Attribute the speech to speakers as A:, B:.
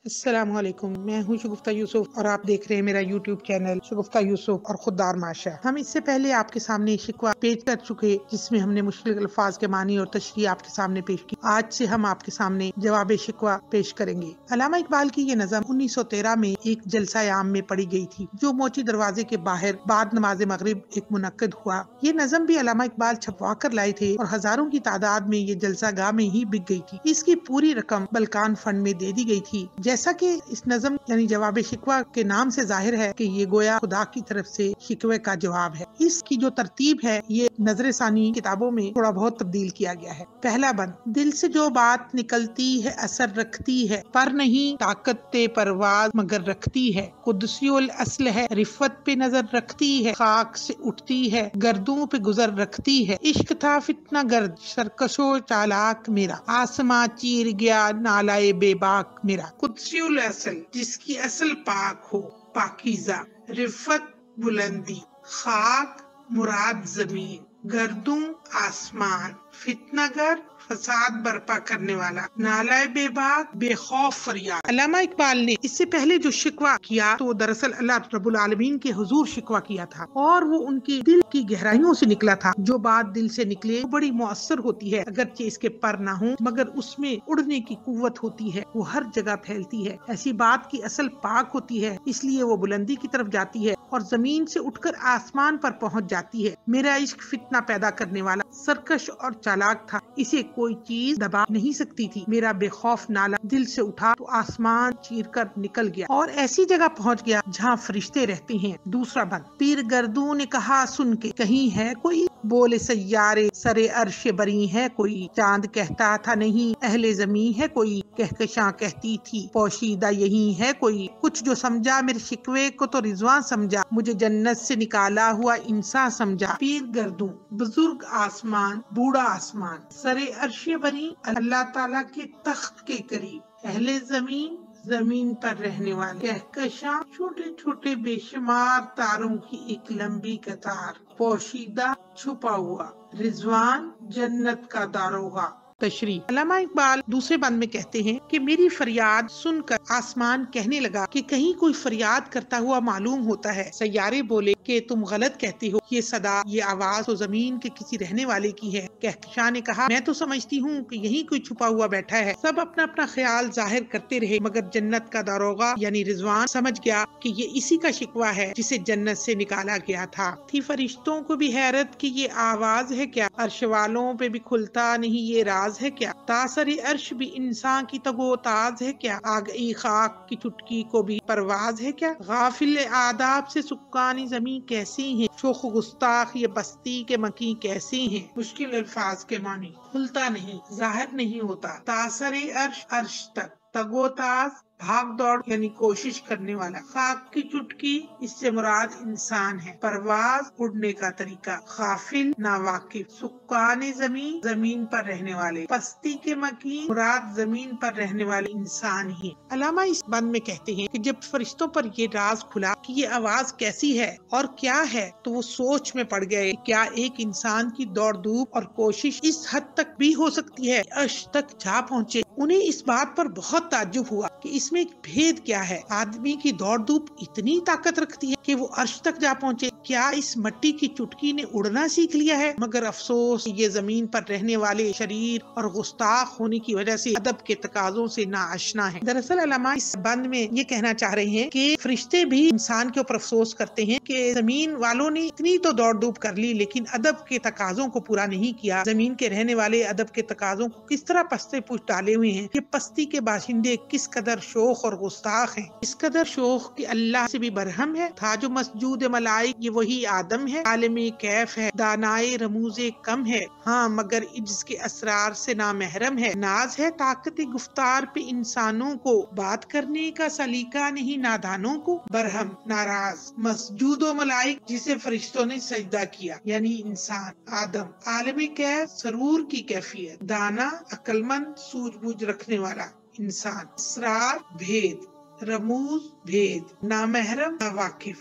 A: السلام علیکم، میں ہوں شگفتہ یوسف اور آپ دیکھ رہے ہیں میرا یوٹیوب چینل شگفتہ یوسف اور خوددار معاشرہ۔ ہم اس سے پہلے آپ کے سامنے شکوہ پیش کر چکے جس میں ہم نے مشکل الفاظ کے معنی اور تشریح آپ کے سامنے پیش کی۔ آج سے ہم آپ کے سامنے جواب شکوہ پیش کریں گے۔ علامہ اقبال کی یہ نظم 1913 میں ایک جلسہ عام میں پڑھی گئی تھی جو موچی دروازے کے باہر بعد نماز مغرب ایک منعقد ہوا۔ یہ نظم بھی علامہ اقبال چھپوا کر لائے تھے اور ہزاروں کی تعداد میں یہ جلسہ گاہ میں ہی بک گئی تھی۔ اس کی پوری رقم بلکان فنڈ میں دے دی گئی تھی۔ جیسا کہ اس نظم یعنی جواب شکوہ کے نام سے ظاہر ہے کہ یہ گویا خدا کی طرف سے شکوے کا جواب ہے۔ اس کی جو ترتیب ہے یہ نظر ثانی کتابوں میں تھوڑا بہت تبدیل کیا گیا ہے۔ پہلا بند، دل سے جو بات نکلتی ہے اثر رکھتی ہے، پر نہیں طاقت پرواز مگر رکھتی ہے، قدسی الاصل ہے رفت پہ نظر رکھتی ہے، خاک سے اٹھتی ہے گردوں پہ گزر رکھتی ہے، عشق تھا فتنہ گرد سرکشو چالاک میرا، آسماں چیر گیا نالائے بے باک میرا، قدسی الاصل جس کی اصل پاک ہو پاکیزہ، رفت بلندی، خاک مراد زمین، گردوں آسمان، فتنہ گر فساد برپا کرنے والا، نالائے بے باک بے خوف فریاد۔ علامہ اقبال نے اس سے پہلے جو شکوہ کیا تو وہ دراصل اللہ رب العالمین کے حضور شکوہ کیا تھا اور وہ ان کی دل کی گہرائیوں سے نکلا تھا۔ جو بات دل سے نکلے وہ بڑی مؤثر ہوتی ہے، اگرچہ اس کے پر نہ ہوں مگر اس میں اڑنے کی قوت ہوتی ہے، وہ ہر جگہ پھیلتی ہے۔ ایسی بات کی اصل پاک ہوتی ہے، اس لیے وہ بلندی کی طرف جاتی ہے اور زمین سے اٹھ کر آسمان پر پہنچ جاتی ہے۔ میرا عشق فتنہ پیدا کرنے والا سرکش اور چالاک تھا، اسے کوئی چیز دبا نہیں سکتی تھی۔ میرا بے خوف نالا دل سے اٹھا تو آسمان چیر کر نکل گیا اور ایسی جگہ پہنچ گیا جہاں فرشتے رہتے ہیں۔ دوسرا بند، پیر گردوں نے کہا سن کے، کہیں ہے کوئی بولے سیارے سرے عرش بری ہے کوئی، چاند کہتا تھا نہیں اہل زمین ہے کوئی، کہکشاں کہتی تھی پوشیدہ یہی ہے کوئی، کچھ جو سمجھا میرے شکوے کو تو رضوان سمجھا، مجھے جنت سے نکالا ہوا انسان سمجھا۔ پیر گردوں، بزرگ آسمان، بوڑھا آسمان، سرے عرش بری اللہ تعالیٰ کے تخت کے قریب، اہل زمین زمین پر رہنے والے، کہکشاں چھوٹے چھوٹے بے شمار تاروں کی ایک لمبی قطار، پوشیدہ چھپا ہوا، رضوان جنت کا داروغہ۔ تشریح، علامہ اقبال دوسرے بند میں کہتے ہیں کہ میری فریاد سن کر آسمان کہنے لگا کہ کہیں کوئی فریاد کرتا ہوا معلوم ہوتا ہے، سیارے بولے کہ تم غلط کہتے ہو، یہ صدا یہ آواز تو زمین کے کسی رہنے والے کی ہے۔ کہکشاں نے کہا میں تو سمجھتی ہوں کہ یہی کوئی چھپا ہوا بیٹھا ہے۔ سب اپنا اپنا خیال ظاہر کرتے رہے مگر جنت کا داروغہ یعنی رضوان سمجھ گیا کہ یہ اسی کا شکوہ ہے جسے جنت سے نکالا گیا تھا۔ تھی فرشتوں کو بھی حیرت کہ یہ آواز ہے کیا، عرش والوں پہ بھی کھلتا نہیں یہ راز ہے کیا، تاثر عرش بھی انسان کی تگو تاز ہے کیا، آ گئی خاک کی چٹکی کو بھی پرواز ہے کیا، غافل آداب سے سکانی زمین کیسی ہیں، شوخ گستاخ یہ بستی کے مکی کیسی ہیں۔ مشکل الفاظ کے معنی، کھلتا نہیں ظاہر نہیں ہوتا، تاثر عرش عرش تک، تگو تاز بھاگ دوڑ یعنی کوشش کرنے والا، خاک کی چٹکی اس سے مراد انسان ہے، پرواز اڑنے کا طریقہ، غافل ناواقف، سکان زمین زمین پر رہنے والے، پستی کے مکین مراد زمین پر رہنے والے انسان ہی۔ علامہ اس بند میں کہتے ہیں کہ جب فرشتوں پر یہ راز کھلا کہ یہ آواز کیسی ہے اور کیا ہے تو وہ سوچ میں پڑ گئے کیا ایک انسان کی دوڑ دھوپ اور کوشش اس حد تک بھی ہو سکتی ہے عرش تک جا پہنچے۔ انہیں اس بات پر بہت تعجب ہوا کہ اس میں ایک بھید کیا ہے، آدمی کی دوڑ دھوپ اتنی طاقت رکھتی ہے کہ وہ عرش تک جا پہنچے، کیا اس مٹی کی چٹکی نے اڑنا سیکھ لیا ہے؟ مگر افسوس یہ زمین پر رہنے والے شریر اور گستاخ ہونے کی وجہ سے ادب کے تقاضوں سے ناآشنا ہے۔ دراصل علامہ اس بند میں یہ کہنا چاہ رہے ہیں کہ فرشتے بھی انسان کے اوپر افسوس کرتے ہیں کہ زمین والوں نے اتنی تو دوڑ دھوپ کر لی لیکن ادب کے تقاضوں کو پورا نہیں کیا، زمین کے رہنے والے ادب کے تقاضوں کو کس طرح پستے پوچھ ڈالے ہوئے ہیں، یہ پستی کے باشندے کس قدر شوخ اور گستاخ ہیں، اس قدر شوخ کہ اللہ سے بھی برہم ہے، تھا جو مسجود ملائک یہ وہی آدم ہے، عالم کیف ہے دانائے رموز کم ہے، ہاں مگر عجز کے اسرار سے نامحرم ہے، ناز ہے طاقت گفتار پہ انسانوں کو، بات کرنے کا سلیقہ نہیں نادانوں کو، برہم ناراض مسجود و ملائک جسے فرشتوں نے سجدہ کیا یعنی انسان آدم، عالم کیف سرور کی کیفیت، دانا عقل مند سوجھ بوجھ رکھنے والا انسان، اسرار بھید، رموز بھید، نامحرم ناواقف،